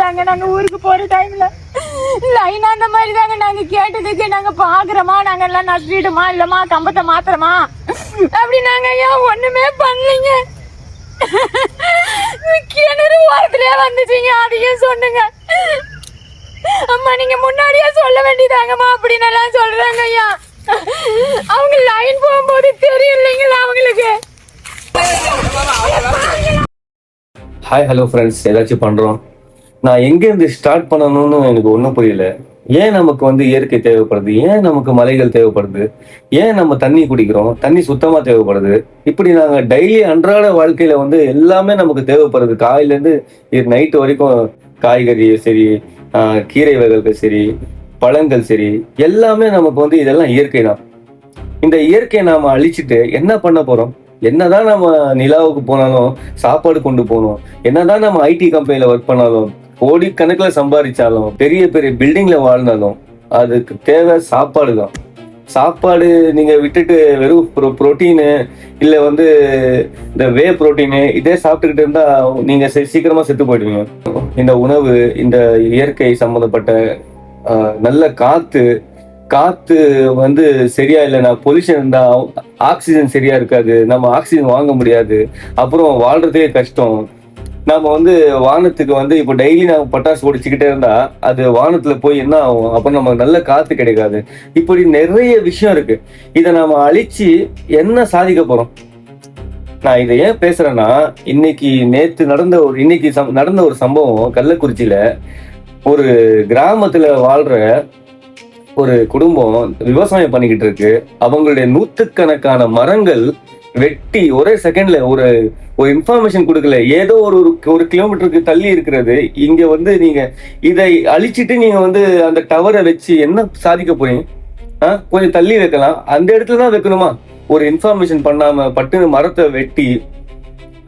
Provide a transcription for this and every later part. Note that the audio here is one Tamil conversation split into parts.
தாங்க நாங்க ஊருக்கு போற டைம்ல லைனா அந்த மாதிரி தாங்க நாங்க கேட்டதுக்கு நாங்க பாக்குறோமா, நாங்க எல்லாம் நஷ்டிடுமா இல்லமா கம்பத்தை மாத்திரமா அப்படி நாங்க ஏன் ஒண்ணுமே பண்ணலீங்க. கிணறு ஓரத்திலே வந்துட்டீங்க, அதையும் சொன்னுங்க. அம்மா நீங்க முன்னாடியே சொல்ல வேண்டியதாங்கம்மா அப்படின்னு எல்லாம் சொல்றாங்க ஐயா. அவங்க லைன் போகும்போது தெரியும் இல்லைங்களா அவங்களுக்கு. ஹாய் ஹலோ ஃப்ரெண்ட்ஸ், ஏதாச்சும் பண்ணுறோம். நான் எங்கேருந்து ஸ்டார்ட் பண்ணணும்னு எனக்கு ஒன்றும் புரியல. ஏன் நமக்கு இயற்கை தேவைப்படுது, ஏன் நமக்கு மலைகள் தேவைப்படுது, ஏன் நம்ம தண்ணி குடிக்கிறோம், தண்ணி சுத்தமாக தேவைப்படுது. இப்படி நாங்கள் டெய்லி அன்றாட வாழ்க்கையில் எல்லாமே நமக்கு தேவைப்படுது. காலையிலேருந்து நைட்டு வரைக்கும் காய்கறி சரி, கீரை வகைகள் சரி, பழங்கள் சரி, எல்லாமே நமக்கு இதெல்லாம் இயற்கை தான். இந்த இயற்கையை நாம் அழிச்சிட்டு என்ன பண்ண போகிறோம்? என்னதான் நம்ம நிலாவுக்கு போனாலும் சாப்பாடு கொண்டு போகணும், என்னதான் நம்ம ஐடி கம்பெனியில் ஒர்க் பண்ணாலும், கோடிக்கணக்கில் சம்பாதிச்சாலும், பெரிய பெரிய பில்டிங்ல வாழ்ந்தாலும் அதுக்கு தேவை சாப்பாடு தான். சாப்பாடு நீங்க விட்டுட்டு வெறும் புரோட்டீனு இல்லை இந்த வே புரோட்டீனு இதே சாப்பிட்டுக்கிட்டு இருந்தா நீங்க சீக்கிரமா செத்து போயிடுவீங்க. இந்த உணவு, இந்த இயற்கை சம்மந்தப்பட்ட நல்ல காத்து சரியா இல்லைன்னா, பொல்யூஷன் இருந்தா ஆக்சிஜன் சரியா இருக்காது, நம்ம ஆக்சிஜன் வாங்க முடியாது, அப்புறம் வாழ்றதே கஷ்டம். நம்ம வானத்துக்கு இப்போ டெய்லி நம்ம பட்டாசு ஒடிச்சுக்கிட்டே இருந்தா அது வானத்துல போய் என்ன ஆகும்? அப்புறம் நமக்கு நல்ல காத்து கிடைக்காது. இப்படி நிறைய விஷயம் இருக்கு. இதை நாம அழிச்சு என்ன சாதிக்க போறோம்? நான் இதை ஏன் பேசுறேன்னா, நேத்து நடந்த ஒரு சம்பவம். கள்ளக்குறிச்சியில ஒரு கிராமத்துல வாழ்ற ஒரு குடும்பம் விவசாயம் பண்ணிக்கிட்டு இருக்கு. அவங்களுடைய நூற்றுக்கணக்கான மரங்கள் வெட்டி ஒரே செகண்ட்ல ஒரு இன்ஃபர்மேஷன் கொடுக்கல. ஏதோ ஒரு கிலோமீட்டருக்கு தள்ளி இருக்கிறது. இங்க நீங்க இதை அழிச்சிட்டு நீங்க அந்த டவரை வச்சு என்ன சாதிக்க போறீங்க? கொஞ்சம் தள்ளி வைக்கலாம், அந்த இடத்துல தான் வைக்கணுமா? ஒரு இன்ஃபர்மேஷன் பண்ணாம பட்டுன்னு மரத்தை வெட்டி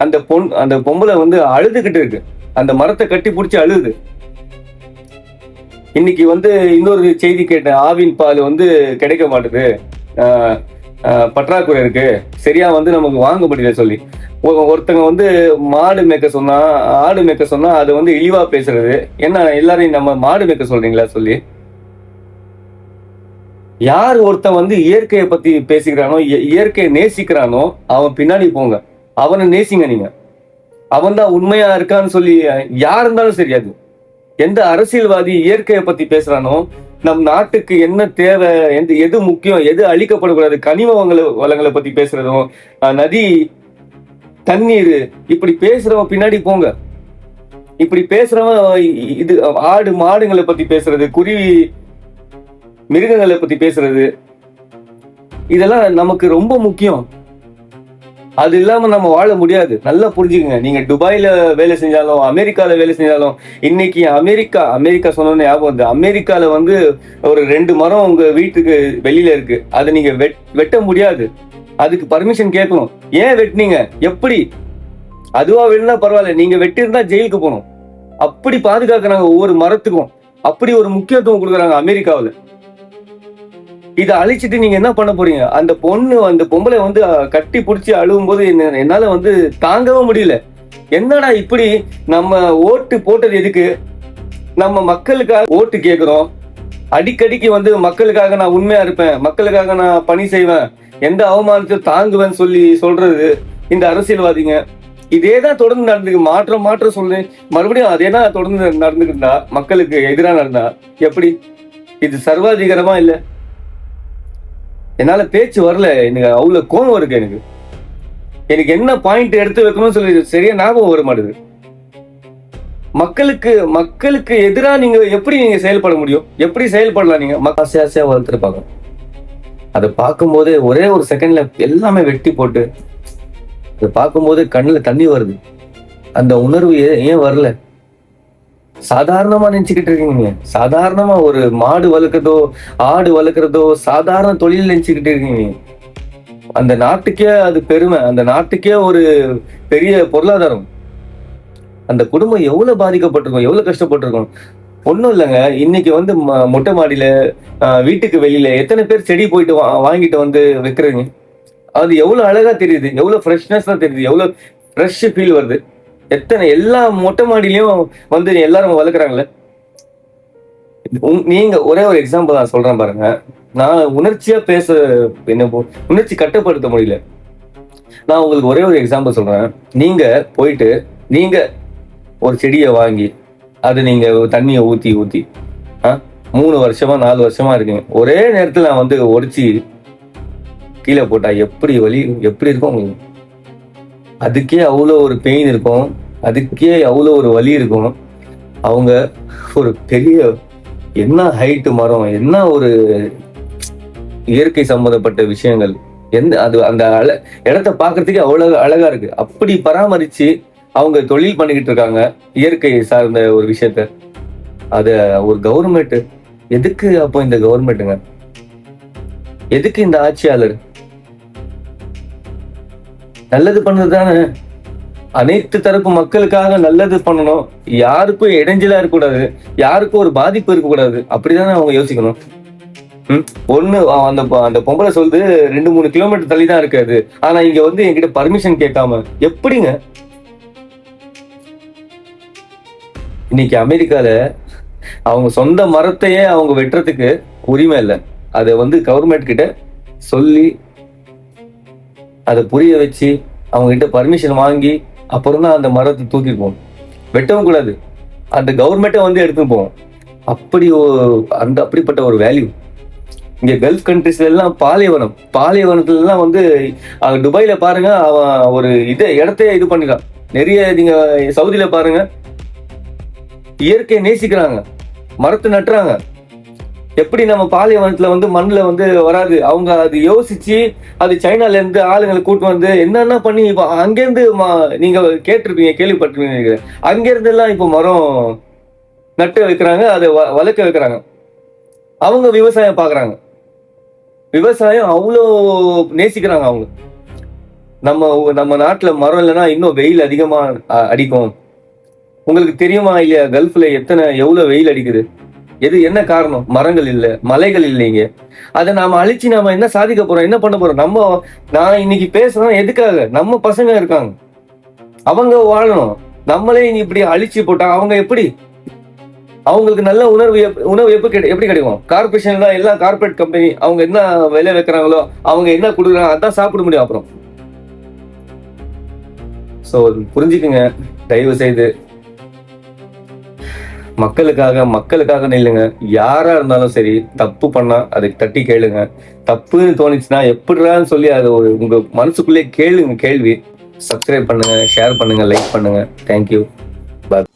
அந்த பொம்பளை அழுதுகிட்டு இருக்கு. அந்த மரத்தை கட்டி பிடிச்சி அழுது. இன்னைக்கு இன்னொரு செய்தி கேட்டேன். ஆவின் பால் கிடைக்க மாட்டுது, பற்றாக்குறை இருக்கு, சரியா நமக்கு வாங்க முடியல சொல்லி ஒருத்தங்க மாடு மேய்க்க சொன்னா, ஆடு மேய்க்க சொன்னா அது இழிவா பேசுறது. என்ன எல்லாரையும் நம்ம மாடு மேய்க்க சொல்றீங்களா சொல்லி? யார் ஒருத்தன் இயற்கையை பத்தி பேசிக்கிறானோ, இயற்கையை நேசிக்கிறானோ அவன் பின்னாடி போங்க, அவனை நேசிங்க. நீங்க அவன் தான் உண்மையா இருக்கான்னு சொல்லி யார் இருந்தாலும் சரியாது. எந்த அரசியல்வாதி இயற்கையை பத்தி பேசுறானோ, நம் நாட்டுக்கு என்ன தேவை, எது முக்கியம், எது அழிக்கப்படக்கூடாது, கனிம வளங்களை பத்தி பேசுறதும், நதி தண்ணீர், இப்படி பேசுறவன் பின்னாடி போங்க. இப்படி பேசுறவன் இது ஆடு மாடுங்களை பத்தி பேசுறது, குருவி மிருகங்களை பத்தி பேசுறது, இதெல்லாம் நமக்கு ரொம்ப முக்கியம். அது இல்லாம நம்ம வாழ முடியாது. நல்லா புரிஞ்சுக்கங்க. நீங்க துபாயில வேலை செஞ்சாலும், அமெரிக்கால வேலை செஞ்சாலும், இன்னைக்கு அமெரிக்கா சொன்னோன்னு ஞாபகம். அமெரிக்கால ஒரு 2 மரம் உங்க வீட்டுக்கு வெளியில இருக்கு, அதை நீங்க வெட்ட முடியாது. அதுக்கு பர்மிஷன் கேட்கணும். ஏன் வெட்டினீங்க? எப்படி? அதுவா வெட்டினா பரவாயில்ல, நீங்க வெட்டிருந்தா ஜெயிலுக்கு போகணும். அப்படி பாதுகாக்கிறாங்க ஒவ்வொரு மரத்துக்கும். அப்படி ஒரு முக்கியத்துவம் கொடுக்குறாங்க அமெரிக்காவில். இதை அழிச்சிட்டு நீங்க என்ன பண்ண போறீங்க? அந்த பொம்பளை கட்டி பிடிச்சி அழுவும் போது என்னால தாங்கவும் முடியல. என்னடா இப்படி? நம்ம ஓட்டு போட்டது எதுக்கு? நம்ம மக்களுக்காக ஓட்டு கேட்கிறோம். அடிக்கடிக்கு மக்களுக்காக நான் உண்மையா இருப்பேன், மக்களுக்காக நான் பணி செய்வேன், எந்த அவமானத்தையும் தாங்குவேன்னு சொல்றது இந்த அரசியல்வாதிங்க. இதேதான் தொடர்ந்து நடந்துக்கு. மாற்றம் சொல்றேன், மறுபடியும் அதே தான் தொடர்ந்து நடந்துக்கிட்டா, மக்களுக்கு எதிராக நடந்தா எப்படி? இது சர்வாதிகாரமா இல்ல? என்னால பேச்சு வரல. எனக்கு அவ்வளவு கோபம் இருக்கு. எனக்கு என்ன பாயிண்ட் எடுத்து வைக்கணும்னு சொல்லி சரியா ஞாபகம் வர மாட்டேது. மக்களுக்கு எதிராக நீங்க செயல்பட முடியும்? எப்படி செயல்படலாம்? நீங்க ஆசையா வளர்த்துருப்பாங்க. அதை பார்க்கும்போது ஒரே ஒரு செகண்ட்ல எல்லாமே வெட்டி போட்டு அதை பார்க்கும்போது கண்ணுல தண்ணி வருது. அந்த உணர்வு ஏன் வரல? சாதாரணமா நினைச்சுக்கிட்டு இருக்கீங்க. சாதாரணமா ஒரு மாடு வளர்க்கறதோ, ஆடு வளர்க்கறதோ சாதாரண தொழில் நினைச்சுக்கிட்டு இருக்கீங்க. அந்த நாட்டுக்கே அது பெருமை, அந்த நாட்டுக்கே ஒரு பெரிய பொருளாதாரம். அந்த குடும்பம் எவ்வளவு பாதிக்கப்பட்டிருக்கும், எவ்வளவு கஷ்டப்பட்டிருக்கும். ஒன்றும் இல்லைங்க. இன்னைக்கு மொட்டை மாடியில, வீட்டுக்கு வெளியில எத்தனை பேர் செடி போயிட்டு வாங்கிட்டு வைக்கிறீங்க. அது எவ்வளவு அழகா தெரியுது, எவ்வளவு ஃப்ரெஷ்னஸ் தான் தெரியுது, எவ்வளவு ஃப்ரெஷ் ஃபீல் வருது. எத்தனை எல்லா மொட்டை மாடியிலயும் வந்து எல்லாரும் வளர்க்குறாங்கல்ல. நீங்க ஒரே ஒரு எக்ஸாம்பிள் நான் சொல்றேன் பாருங்க. நான் உணர்ச்சியா என்ன உணர்ச்சி கட்டுப்படுத்த முடியல. நான் உங்களுக்கு ஒரே ஒரு எக்ஸாம்பிள் சொல்றேன். நீங்க போயிட்டு நீங்க ஒரு செடியை வாங்கி அது நீங்க தண்ணியை ஊத்தி 3 வருஷமா 4 வருஷமா இருக்குங்க. ஒரே நேரத்துல நான் வந்து ஒடிச்சு கீழே போட்டா எப்படி இருக்கும் உங்களுக்கு? அதுக்கே அவ்வளோ ஒரு பெயின் இருக்கும், அதுக்கே அவ்வளோ ஒரு வலி இருக்கும். அவங்க ஒரு பெரிய என்ன ஹைட்டு மரம், என்ன ஒரு இயற்கை சம்பந்தப்பட்ட விஷயங்கள், அந்த இடத்த பாக்குறதுக்கே அவ்வளவு அழகா இருக்கு. அப்படி பராமரிச்சு அவங்க தொழில் பண்ணிக்கிட்டு இருக்காங்க இயற்கை சார்ந்த ஒரு விஷயத்த. அத ஒரு கவர்மெண்ட் எதுக்கு? அப்போ இந்த கவர்மெண்ட்டுங்க எதுக்கு? இந்த ஆட்சியாளர் நல்லது பண்ணது தானே, அனைத்து தரப்பு மக்களுக்காக நல்லது பண்ணணும், யாருக்கும் இடைஞ்சலா இருக்கக்கூடாது, யாருக்கும் ஒரு பாதிப்பு இருக்கக்கூடாது, அப்படிதானே அவங்க யோசிக்கணும். ஒண்ணு அந்த பொம்பளை சொல்லுது 2-3 கிலோமீட்டர் தள்ளி தான் இருக்காது, ஆனா இங்க வந்து என்கிட்ட பர்மிஷன் கேட்காம எப்படிங்க? இன்னைக்கு அமெரிக்கால அவங்க சொந்த மரத்தையே அவங்க வெட்டுறதுக்கு உரிமை இல்லை. அதை வந்து கவர்மெண்ட் கிட்ட சொல்லி அதை புரிய வச்சு அவங்க கிட்ட பர்மிஷன் வாங்கி அப்புறம் தான் அந்த மரத்தை தூக்கிட்டு போகும். வெட்டவும் கூடாது, அந்த கவர்மெண்ட்டை வந்து எடுத்துட்டு போவோம். அப்படிப்பட்ட ஒரு வேல்யூ இங்க கல்ஃப் கண்ட்ரிஸ்ல எல்லாம் பாலைவனத்துல எல்லாம் வந்து துபாயில பாருங்க, அவன் ஒரு இடத்தையே இது பண்ணிக்கலாம். நிறைய நீங்க சவுதியில பாருங்க, இயற்கையை நேசிக்கிறாங்க, மரத்தை நட்டுறாங்க. எப்படி நம்ம பாலைவனத்துல வந்து மண்ணுல வந்து வராது, அவங்க அது யோசிச்சு அது சைனால இருந்து ஆளுங்களை கூட்டு வந்து என்னென்ன பண்ணி இப்போ அங்கிருந்து நீங்க கேட்டிருப்பீங்க, கேள்விப்பட்டிருப்பீங்க, அங்கிருந்து எல்லாம் இப்போ மரம் நட்டு வைக்கிறாங்க, அதை வளர்க்க வைக்கிறாங்க. அவங்க விவசாயம் பாக்குறாங்க, விவசாயம் அவ்வளோ நேசிக்கிறாங்க அவங்க. நம்ம நாட்டுல மரம் இல்லைன்னா இன்னும் வெயில் அதிகமா அடிக்கும். உங்களுக்கு தெரியுமா இல்லையா, கல்ஃப்ல எவ்வளவு வெயில் அடிக்குது? என்ன காரணம்? மரங்கள் இல்லை, மலைகள் இல்லைங்க. அதை நாம அழிச்சு நாம என்ன சாதிக்க போறோம், என்ன பண்ண போறோம்? நான் இன்னைக்கு பேசுறேன் எதுக்காக? நம்ம பசங்க இருக்காங்க, அவங்க வாழணும். நம்மளே இப்படி அழிச்சு போட்டா அவங்க எப்படி? அவங்களுக்கு நல்ல உணவு எப்படி கிடைக்கும்? கார்பரேஷன் தான், எல்லாம் கார்பரேட் கம்பெனி, அவங்க என்ன விலை வைக்கிறாங்களோ, அவங்க என்ன கொடுக்குறாங்க அதான் சாப்பிட முடியும். அப்புறம் சோ புரிஞ்சுக்குங்க தயவு செய்து. மக்களுக்காக நில்லுங்க. யாரா இருந்தாலும் சரி, தப்பு பண்ணா அதுக்கு தட்டி கேளுங்க. தப்புன்னு தோணுச்சுன்னா எப்படிறான்னு சொல்லி அதை உங்க மனசுக்குள்ளே கேள்வி. சப்ஸ்கிரைப் பண்ணுங்க, ஷேர் பண்ணுங்க, லைக் பண்ணுங்க. தேங்க்யூ, பாய்.